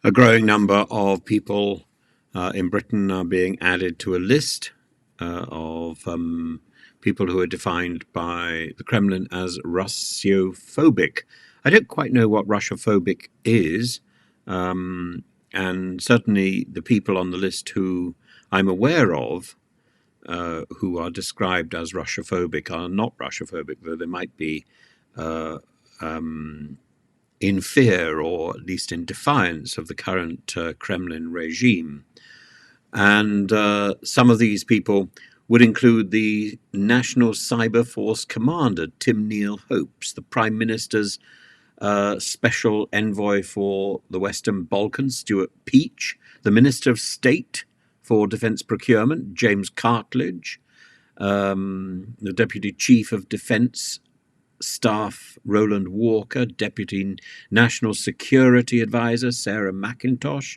A growing number of people in Britain are being added to a list of people who are defined by the Kremlin as Russophobic. I don't quite know what Russophobic is, and certainly the people on the list who I'm aware of who are described as Russophobic are not Russophobic, though they might be in fear or at least in defiance of the current Kremlin regime. And some of these people would include the National Cyber Force Commander, Tim Neal-Hopes, the Prime Minister's Special Envoy for the Western Balkans, Stuart Peach, the Minister of State for Defence Procurement, James Cartledge, the Deputy Chief of Defence Staff, Roland Walker, Deputy National Security Advisor, Sarah McIntosh,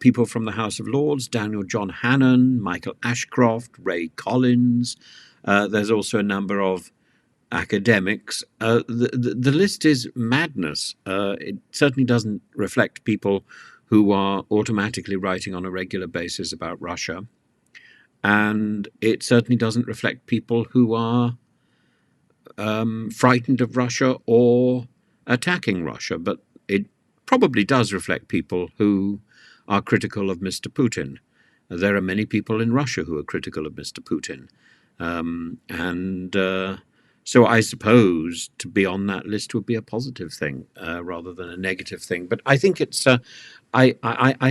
people from the House of Lords, Daniel John Hannan, Michael Ashcroft, Ray Collins. There's also a number of academics. The list is madness. It certainly doesn't reflect people who are automatically writing on a regular basis about Russia. And it certainly doesn't reflect people who are frightened of Russia or attacking Russia, but it probably does reflect people who are critical of Mr. Putin. There are many people in Russia who are critical of Mr. Putin. So I suppose to be on that list would be a positive thing rather than a negative thing. But I think it's I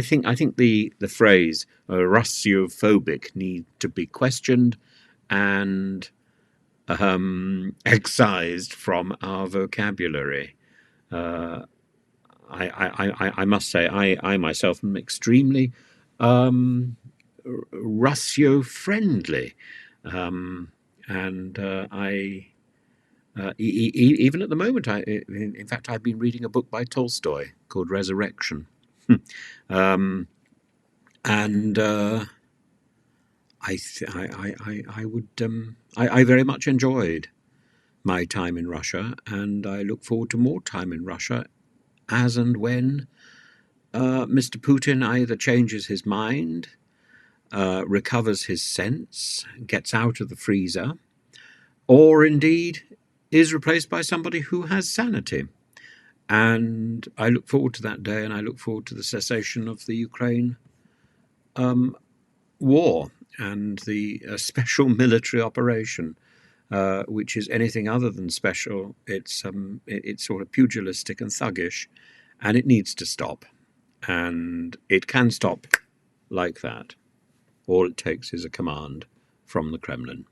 think the phrase Russophobic need to be questioned and excised from our vocabulary. I must say, I myself am extremely Russo-friendly, and even at the moment, in fact, I've been reading a book by Tolstoy called Resurrection, and I very much enjoyed my time in Russia, and I look forward to more time in Russia as and when Mr. Putin either changes his mind, recovers his sense, gets out of the freezer, or indeed is replaced by somebody who has sanity. And I look forward to that day, and I look forward to the cessation of the Ukraine war and the special military operation, which is anything other than special. It's sort of pugilistic and thuggish, and it needs to stop. And it can stop like that. All it takes is a command from the Kremlin.